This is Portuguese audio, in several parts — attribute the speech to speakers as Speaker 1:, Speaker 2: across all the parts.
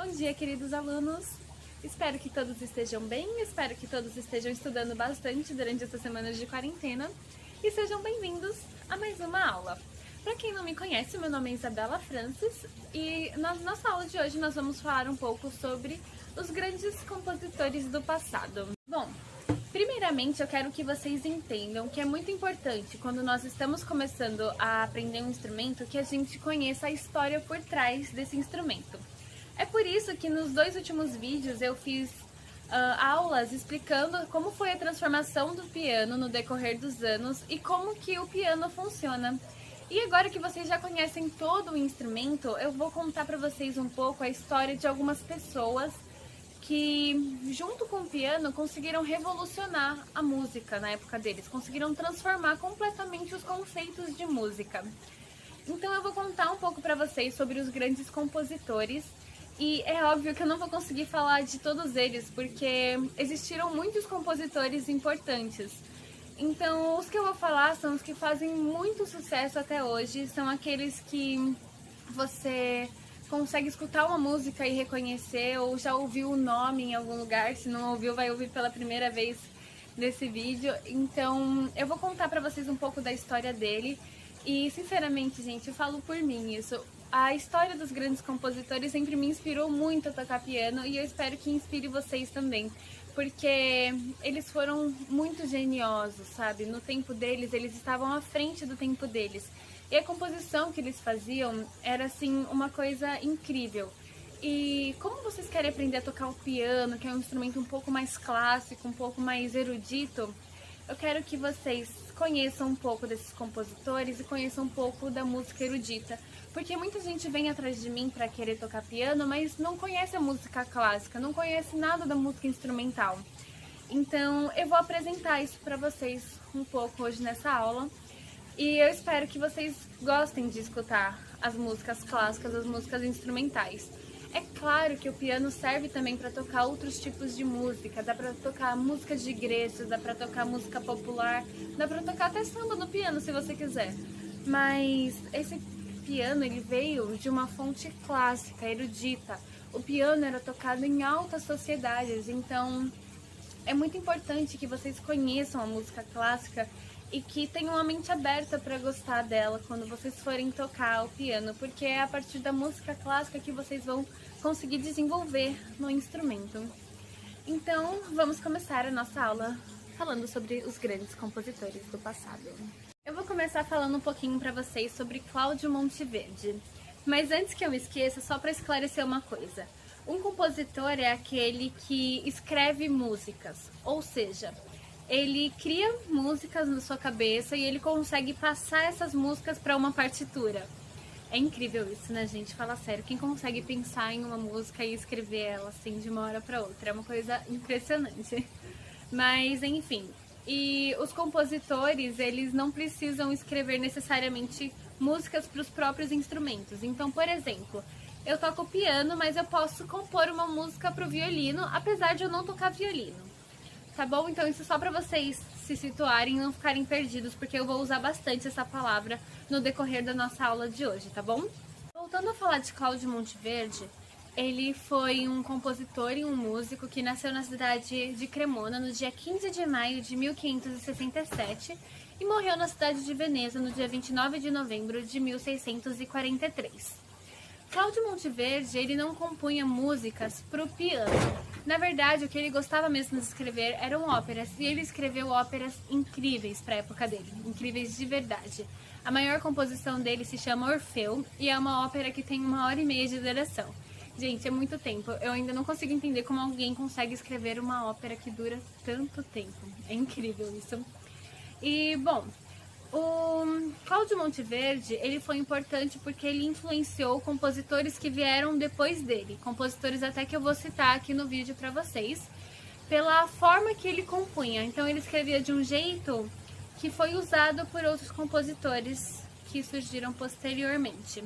Speaker 1: Bom dia, queridos alunos! Espero que todos estejam bem, espero que todos estejam estudando bastante durante essas semanas de quarentena e sejam bem-vindos a mais uma aula. Para quem não me conhece, meu nome é Isabela Francis e na nossa aula de hoje nós vamos falar um pouco sobre os grandes compositores do passado. Bom, primeiramente eu quero que vocês entendam que é muito importante quando nós estamos começando a aprender um instrumento que a gente conheça a história por trás desse instrumento. É por isso que nos dois últimos vídeos eu fiz aulas explicando como foi a transformação do piano no decorrer dos anos e como que o piano funciona. E agora que vocês já conhecem todo o instrumento, eu vou contar para vocês um pouco a história de algumas pessoas que, junto com o piano, conseguiram revolucionar a música na época deles, conseguiram transformar completamente os conceitos de música. Então eu vou contar um pouco para vocês sobre os grandes compositores. E é óbvio que eu não vou conseguir falar de todos eles, porque existiram muitos compositores importantes. Então, os que eu vou falar são os que fazem muito sucesso até hoje, são aqueles que você consegue escutar uma música e reconhecer, ou já ouviu o nome em algum lugar, se não ouviu, vai ouvir pela primeira vez nesse vídeo. Então, eu vou contar pra vocês um pouco da história dele. E, sinceramente, gente, eu falo por mim isso. A história dos grandes compositores sempre me inspirou muito a tocar piano e eu espero que inspire vocês também, porque eles foram muito geniosos, sabe? No tempo deles, eles estavam à frente do tempo deles. E a composição que eles faziam era, assim, uma coisa incrível. E como vocês querem aprender a tocar o piano, que é um instrumento um pouco mais clássico, um pouco mais erudito, eu quero que vocês conheçam um pouco desses compositores e conheçam um pouco da música erudita. Porque muita gente vem atrás de mim para querer tocar piano, mas não conhece a música clássica, não conhece nada da música instrumental. Então eu vou apresentar isso para vocês um pouco hoje nessa aula. E eu espero que vocês gostem de escutar as músicas clássicas, as músicas instrumentais. É claro que o piano serve também para tocar outros tipos de música, dá para tocar música de igreja, dá para tocar música popular, dá para tocar até samba no piano se você quiser. Mas esse piano ele veio de uma fonte clássica, erudita. O piano era tocado em altas sociedades, então é muito importante que vocês conheçam a música clássica e que tenham a mente aberta para gostar dela quando vocês forem tocar o piano, porque é a partir da música clássica que vocês vão conseguir desenvolver no instrumento. Então, vamos começar a nossa aula falando sobre os grandes compositores do passado. Eu vou começar falando um pouquinho para vocês sobre Cláudio Monteverdi. Mas antes que eu me esqueça, só para esclarecer uma coisa. Um compositor é aquele que escreve músicas, ou seja, ele cria músicas na sua cabeça e ele consegue passar essas músicas para uma partitura. É incrível isso, né, gente? Fala sério, quem consegue pensar em uma música e escrever ela assim de uma hora para outra? É uma coisa impressionante. Mas, enfim, e os compositores, eles não precisam escrever necessariamente músicas para os próprios instrumentos. Então, por exemplo, eu toco piano, mas eu posso compor uma música para o violino, apesar de eu não tocar violino. Tá bom? Então isso é só para vocês se situarem e não ficarem perdidos, porque eu vou usar bastante essa palavra no decorrer da nossa aula de hoje, tá bom? Voltando a falar de Cláudio Monteverdi, ele foi um compositor e um músico que nasceu na cidade de Cremona no dia 15 de maio de 1567 e morreu na cidade de Veneza no dia 29 de novembro de 1643. Cláudio Monteverdi, ele não compunha músicas para o piano. Na verdade, o que ele gostava mesmo de escrever eram óperas, e ele escreveu óperas incríveis para a época dele, incríveis de verdade. A maior composição dele se chama Orfeu, e é uma ópera que tem 1h30 de duração. Gente, é muito tempo. Eu ainda não consigo entender como alguém consegue escrever uma ópera que dura tanto tempo. É incrível isso. E, bom, o Cláudio Monteverdi, ele foi importante porque ele influenciou compositores que vieram depois dele, compositores até que eu vou citar aqui no vídeo para vocês, pela forma que ele compunha. Então ele escrevia de um jeito que foi usado por outros compositores que surgiram posteriormente.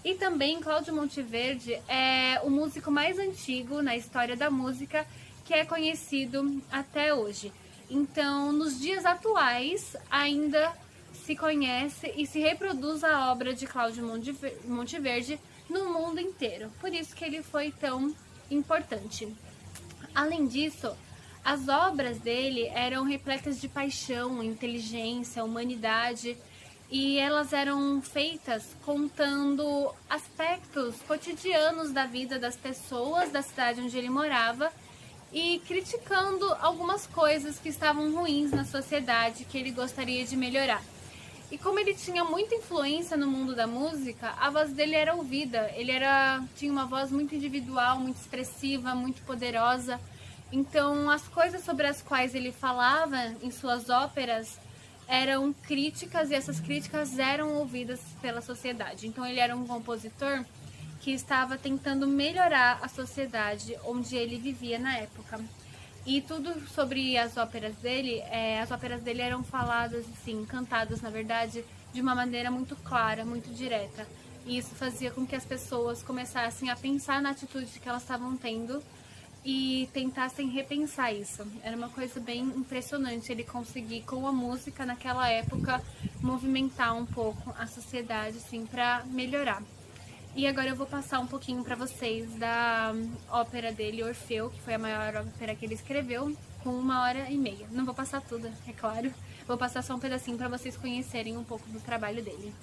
Speaker 1: E também Cláudio Monteverdi é o músico mais antigo na história da música que é conhecido até hoje. Então, nos dias atuais, ainda se conhece e se reproduz a obra de Cláudio Monteverdi no mundo inteiro. Por isso que ele foi tão importante. Além disso, as obras dele eram repletas de paixão, inteligência, humanidade, e elas eram feitas contando aspectos cotidianos da vida das pessoas da cidade onde ele morava e criticando algumas coisas que estavam ruins na sociedade que ele gostaria de melhorar. E como ele tinha muita influência no mundo da música, a voz dele era ouvida. Ele tinha uma voz muito individual, muito expressiva, muito poderosa. Então, as coisas sobre as quais ele falava em suas óperas eram críticas, e essas críticas eram ouvidas pela sociedade. Então, ele era um compositor que estava tentando melhorar a sociedade onde ele vivia na época. E tudo sobre as óperas dele eram faladas, assim, cantadas, na verdade, de uma maneira muito clara, muito direta. E isso fazia com que as pessoas começassem a pensar na atitude que elas estavam tendo e tentassem repensar isso. Era uma coisa bem impressionante ele conseguir, com a música naquela época, movimentar um pouco a sociedade, assim, para melhorar. E agora eu vou passar um pouquinho para vocês da ópera dele, Orfeu, que foi a maior ópera que ele escreveu, com 1h30. Não vou passar tudo, é claro. Vou passar só um pedacinho para vocês conhecerem um pouco do trabalho dele.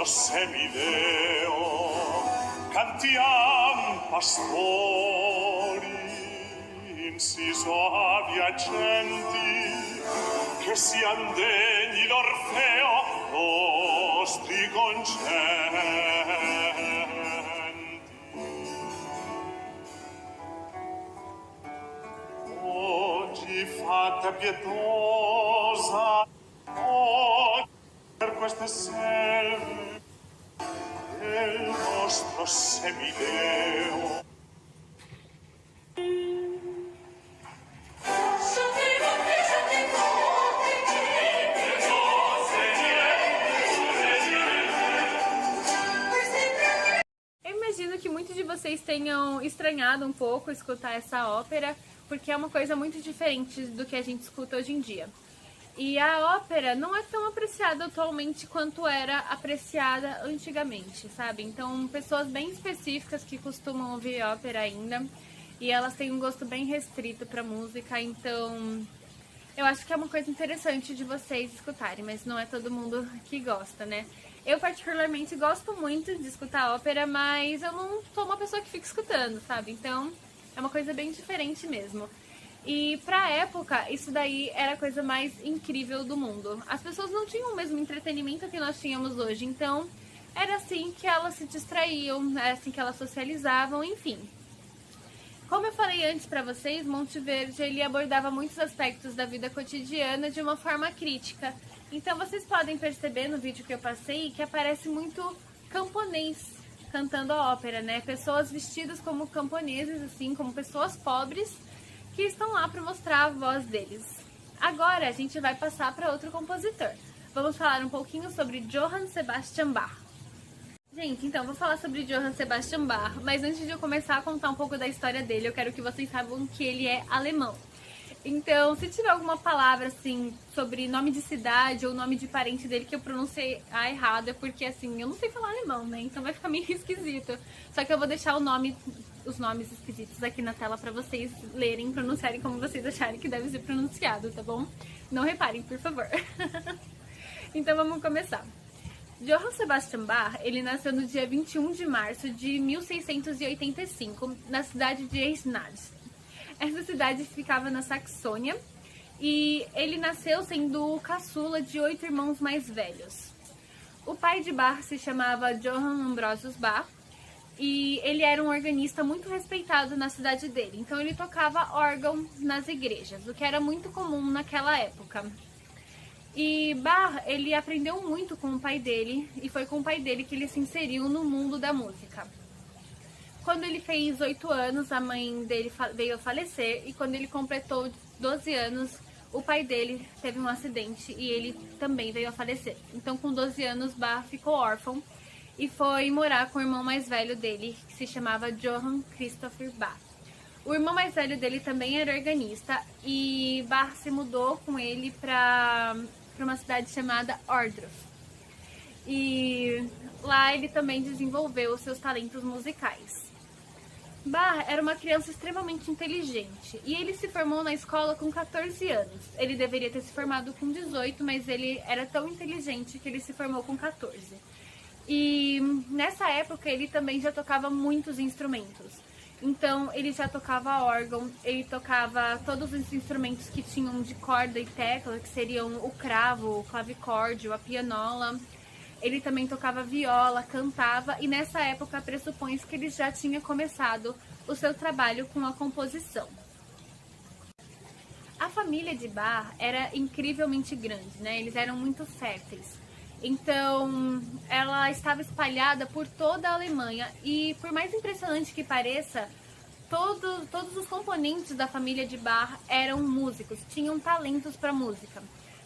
Speaker 2: Semideo cantiam pastori in si soavi accenti che sian degni d'Orfeo nostri concenti. Oggi fatta pietosa, oggi per queste selve del nostro semideo.
Speaker 1: Eu imagino que muitos de vocês tenham estranhado um pouco escutar essa ópera, porque é uma coisa muito diferente do que a gente escuta hoje em dia. E a ópera não é tão apreciada atualmente quanto era apreciada antigamente, sabe? Então, pessoas bem específicas que costumam ouvir ópera ainda, e elas têm um gosto bem restrito para música, então eu acho que é uma coisa interessante de vocês escutarem, mas não é todo mundo que gosta, né? Eu particularmente gosto muito de escutar ópera, mas eu não sou uma pessoa que fica escutando, sabe? Então, é uma coisa bem diferente mesmo. E pra época, isso daí era a coisa mais incrível do mundo. As pessoas não tinham o mesmo entretenimento que nós tínhamos hoje, então era assim que elas se distraíam, era assim que elas socializavam, enfim. Como eu falei antes pra vocês, Monteverdi ele abordava muitos aspectos da vida cotidiana de uma forma crítica. Então vocês podem perceber no vídeo que eu passei que aparece muito camponês cantando a ópera, né? Pessoas vestidas como camponeses, assim, como pessoas pobres que estão lá para mostrar a voz deles. Agora a gente vai passar para outro compositor. Vamos falar um pouquinho sobre Johann Sebastian Bach. Gente, então, vou falar sobre Johann Sebastian Bach, mas antes de eu começar a contar um pouco da história dele, eu quero que vocês saibam que ele é alemão. Então, se tiver alguma palavra, assim, sobre nome de cidade ou nome de parente dele que eu pronunciei errado, é porque, assim, eu não sei falar alemão, né? Então vai ficar meio esquisito. Só que eu vou deixar os nomes esquisitos aqui na tela pra vocês lerem e pronunciarem como vocês acharem que deve ser pronunciado, tá bom? Não reparem, por favor. Então vamos começar. Johann Sebastian Bach, ele nasceu no dia 21 de março de 1685, na cidade de Eisenach. Essa cidade ficava na Saxônia e ele nasceu sendo o caçula de 8 irmãos mais velhos. O pai de Bach se chamava Johann Ambrosius Bach e ele era um organista muito respeitado na cidade dele. Então ele tocava órgão nas igrejas, o que era muito comum naquela época. E Bach, ele aprendeu muito com o pai dele, e foi com o pai dele que ele se inseriu no mundo da música. Quando ele fez 8 anos, a mãe dele veio a falecer, e quando ele completou 12 anos, o pai dele teve um acidente e ele também veio a falecer. Então, com 12 anos, Bach ficou órfão e foi morar com o irmão mais velho dele, que se chamava Johann Christopher Bach. O irmão mais velho dele também era organista, e Bach se mudou com ele para uma cidade chamada Ohrdruf. E lá ele também desenvolveu os seus talentos musicais. Bach era uma criança extremamente inteligente e ele se formou na escola com 14 anos. Ele deveria ter se formado com 18, mas ele era tão inteligente que ele se formou com 14. E nessa época ele também já tocava muitos instrumentos. Então ele já tocava órgão, ele tocava todos os instrumentos que tinham de corda e tecla, que seriam o cravo, o clavicórdio, a pianola. Ele também tocava viola, cantava, e nessa época pressupõe-se que ele já tinha começado o seu trabalho com a composição. A família de Bach era incrivelmente grande, né? Eles eram muito férteis. Então, ela estava espalhada por toda a Alemanha e, por mais impressionante que pareça, todos os componentes da família de Bach eram músicos, tinham talentos para música.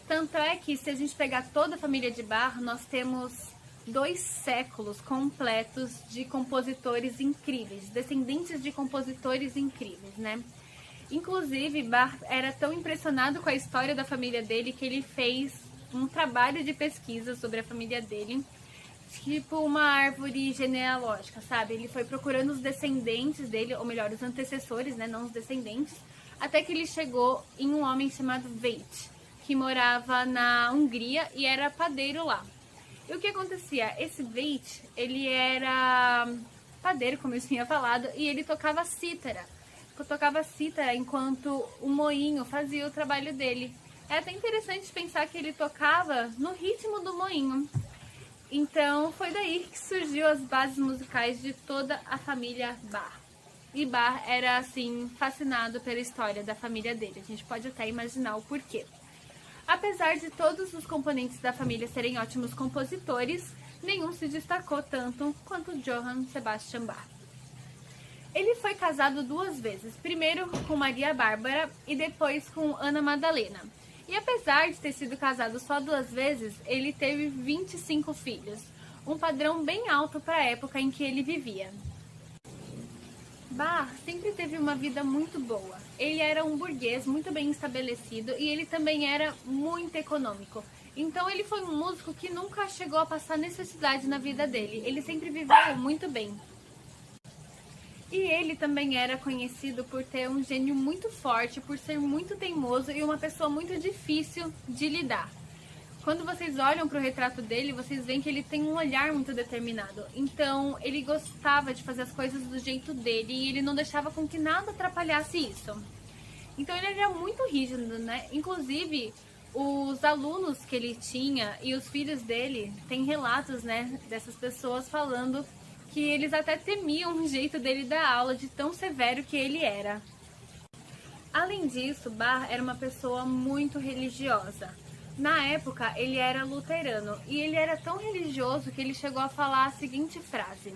Speaker 1: Tanto é que, se a gente pegar toda a família de Bach, nós temos 2 séculos completos de compositores incríveis, descendentes de compositores incríveis, né? Inclusive, Bach era tão impressionado com a história da família dele que ele fez um trabalho de pesquisa sobre a família dele, tipo uma árvore genealógica, sabe? Ele foi procurando os descendentes dele, ou melhor, os antecessores, né? Não os descendentes, até que ele chegou em um homem chamado Veit, que morava na Hungria e era padeiro lá. E o que acontecia? Esse Veit, ele era padeiro, como eu tinha falado, e ele tocava cítara. Tocava cítara enquanto o moinho fazia o trabalho dele. É até interessante pensar que ele tocava no ritmo do moinho. Então foi daí que surgiu as bases musicais de toda a família Bach. E Bach era, assim, fascinado pela história da família dele. A gente pode até imaginar o porquê. Apesar de todos os componentes da família serem ótimos compositores, nenhum se destacou tanto quanto Johann Sebastian Bach. Ele foi casado 2 vezes, primeiro com Maria Bárbara e depois com Ana Madalena. E apesar de ter sido casado só 2 vezes, ele teve 25 filhos, um padrão bem alto para a época em que ele vivia. Bach sempre teve uma vida muito boa. Ele era um burguês muito bem estabelecido e ele também era muito econômico. Então ele foi um músico que nunca chegou a passar necessidade na vida dele. Ele sempre viveu muito bem. E ele também era conhecido por ter um gênio muito forte, por ser muito teimoso e uma pessoa muito difícil de lidar. Quando vocês olham para o retrato dele, vocês veem que ele tem um olhar muito determinado. Então, ele gostava de fazer as coisas do jeito dele e ele não deixava com que nada atrapalhasse isso. Então, ele era muito rígido, né? Inclusive, os alunos que ele tinha e os filhos dele, tem relatos, né, dessas pessoas falando que eles até temiam o jeito dele dar aula, de tão severo que ele era. Além disso, Bach era uma pessoa muito religiosa. Na época, ele era luterano e ele era tão religioso que ele chegou a falar a seguinte frase: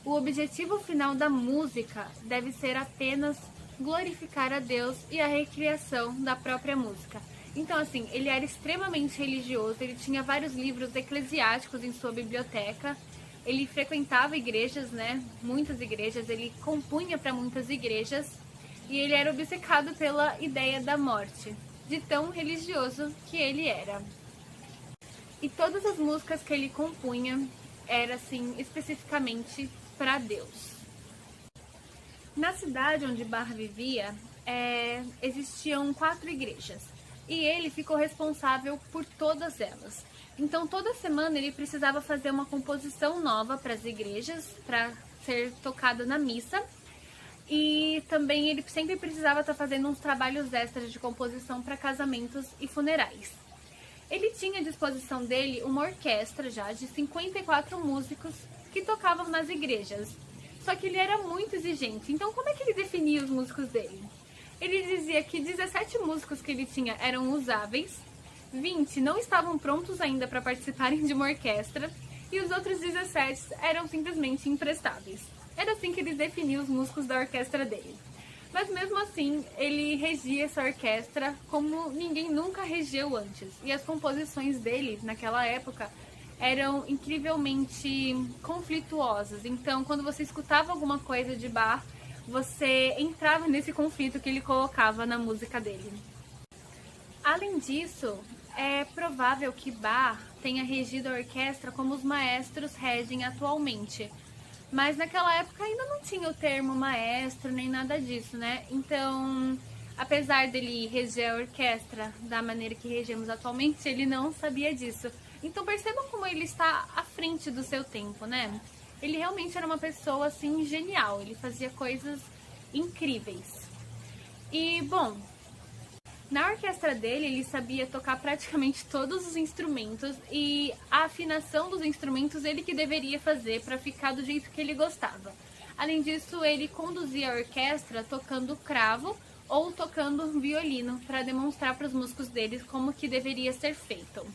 Speaker 1: o objetivo final da música deve ser apenas glorificar a Deus e a recriação da própria música. Então, assim, ele era extremamente religioso, ele tinha vários livros eclesiásticos em sua biblioteca, ele frequentava igrejas, né? Muitas igrejas, ele compunha para muitas igrejas e ele era obcecado pela ideia da morte, de tão religioso que ele era. E todas as músicas que ele compunha eram, assim, especificamente para Deus. Na cidade onde Bach vivia, existiam 4 igrejas e ele ficou responsável por todas elas. Então, toda semana ele precisava fazer uma composição nova para as igrejas, para ser tocada na missa. E também ele sempre precisava estar fazendo uns trabalhos extras de composição para casamentos e funerais. Ele tinha à disposição dele uma orquestra já de 54 músicos que tocavam nas igrejas. Só que ele era muito exigente, então como é que ele definia os músicos dele? Ele dizia que 17 músicos que ele tinha eram usáveis, 20 não estavam prontos ainda para participarem de uma orquestra e os outros 17 eram simplesmente imprestáveis. Era assim que ele definia os músicos da orquestra dele. Mas mesmo assim, ele regia essa orquestra como ninguém nunca regeu antes. E as composições dele, naquela época, eram incrivelmente conflituosas. Então, quando você escutava alguma coisa de Bach, você entrava nesse conflito que ele colocava na música dele. Além disso, é provável que Bach tenha regido a orquestra como os maestros regem atualmente. Mas naquela época ainda não tinha o termo maestro nem nada disso, né? Então, apesar dele reger a orquestra da maneira que regemos atualmente, ele não sabia disso. Então percebam como ele está à frente do seu tempo, né? Ele realmente era uma pessoa, assim, genial. Ele fazia coisas incríveis. E, bom, na orquestra dele, ele sabia tocar praticamente todos os instrumentos e a afinação dos instrumentos ele que deveria fazer para ficar do jeito que ele gostava. Além disso, ele conduzia a orquestra tocando cravo ou tocando violino para demonstrar para os músicos dele como que deveria ser feito.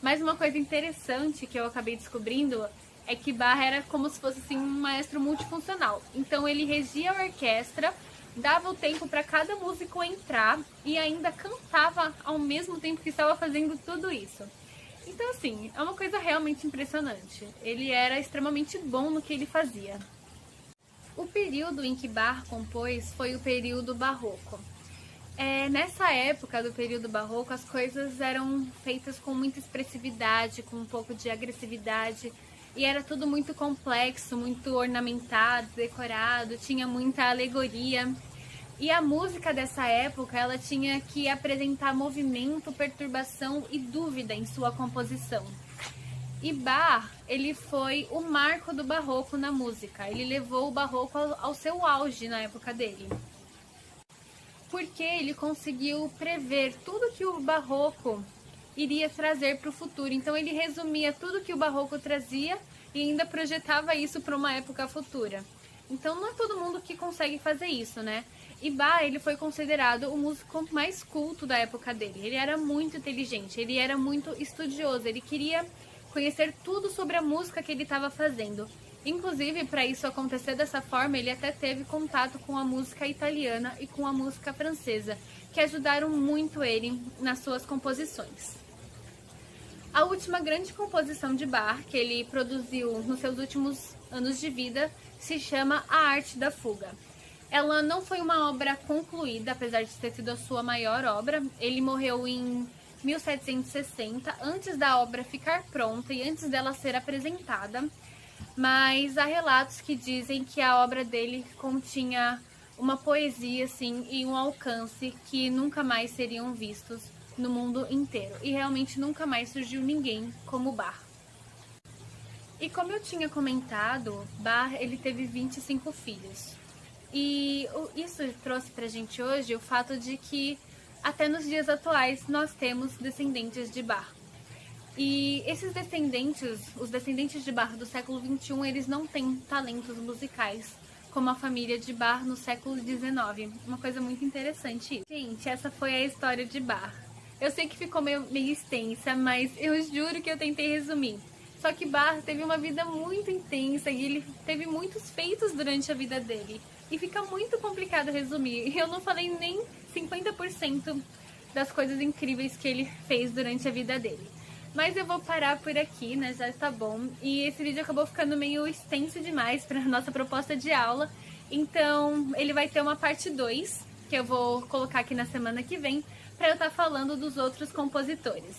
Speaker 1: Mas uma coisa interessante que eu acabei descobrindo é que Bach era como se fosse assim, um maestro multifuncional. Então ele regia a orquestra, dava o tempo para cada músico entrar e ainda cantava ao mesmo tempo que estava fazendo tudo isso. Então assim, é uma coisa realmente impressionante. Ele era extremamente bom no que ele fazia. O período em que Bach compôs foi o período barroco. Nessa época do período barroco, as coisas eram feitas com muita expressividade, com um pouco de agressividade, e era tudo muito complexo, muito ornamentado, decorado, tinha muita alegoria. E a música dessa época, ela tinha que apresentar movimento, perturbação e dúvida em sua composição. E Bach, ele foi o marco do barroco na música, ele levou o barroco ao seu auge na época dele. Porque ele conseguiu prever tudo que o barroco iria trazer para o futuro. Então ele resumia tudo que o barroco trazia e ainda projetava isso para uma época futura. Então não é todo mundo que consegue fazer isso, né? E Bach, ele foi considerado o músico mais culto da época dele. Ele era muito inteligente, ele era muito estudioso, ele queria conhecer tudo sobre a música que ele estava fazendo. Inclusive, para isso acontecer dessa forma, ele até teve contato com a música italiana e com a música francesa, que ajudaram muito ele nas suas composições. A última grande composição de Bach, que ele produziu nos seus últimos anos de vida, se chama A Arte da Fuga. Ela não foi uma obra concluída, apesar de ter sido a sua maior obra. Ele morreu em 1760, antes da obra ficar pronta e antes dela ser apresentada. Mas há relatos que dizem que a obra dele continha uma poesia assim, e um alcance que nunca mais seriam vistos no mundo inteiro. E realmente nunca mais surgiu ninguém como Bach. E como eu tinha comentado, Bach ele teve 25 filhos. E isso trouxe pra gente hoje o fato de que até nos dias atuais nós temos descendentes de Bach. E esses descendentes, os descendentes de Bach do século XXI, eles não têm talentos musicais como a família de Bach no século XIX. Uma coisa muito interessante isso. Gente, essa foi a história de Bach. Eu sei que ficou meio extensa, mas eu juro que eu tentei resumir. Só que Bach teve uma vida muito intensa e ele teve muitos feitos durante a vida dele. E fica muito complicado resumir. Eu não falei nem 50% das coisas incríveis que ele fez durante a vida dele. Mas eu vou parar por aqui, né? Já está bom. E esse vídeo acabou ficando meio extenso demais para nossa proposta de aula. Então, ele vai ter uma parte 2, que eu vou colocar aqui na semana que vem, para eu estar falando dos outros compositores.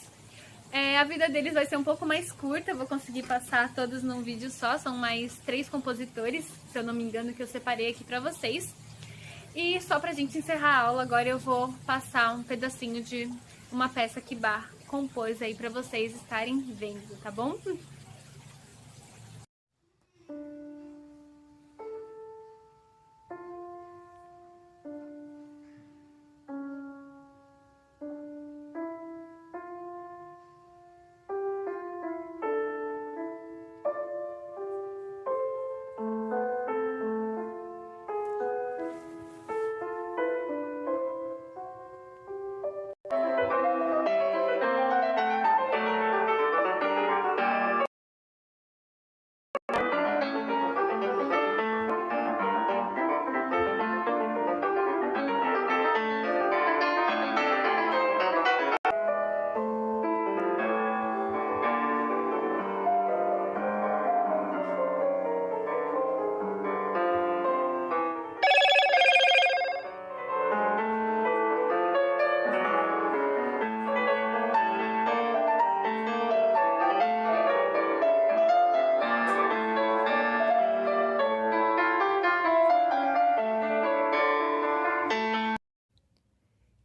Speaker 1: A vida deles vai ser um pouco mais curta, eu vou conseguir passar todos num vídeo só, são mais 3 compositores, se eu não me engano, que eu separei aqui pra vocês. E só pra gente encerrar a aula, agora eu vou passar um pedacinho de uma peça que Bach compôs aí pra vocês estarem vendo, tá bom?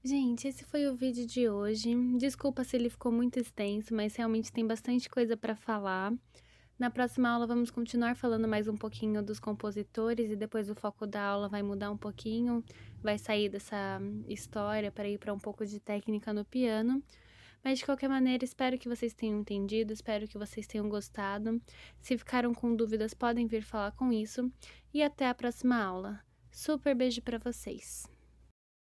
Speaker 1: Gente, esse foi o vídeo de hoje. Desculpa se ele ficou muito extenso, mas realmente tem bastante coisa para falar. Na próxima aula vamos continuar falando mais um pouquinho dos compositores e depois o foco da aula vai mudar um pouquinho, vai sair dessa história para ir para um pouco de técnica no piano. Mas de qualquer maneira, espero que vocês tenham entendido, espero que vocês tenham gostado. Se ficaram com dúvidas, podem vir falar com isso. E até a próxima aula. Super beijo para vocês!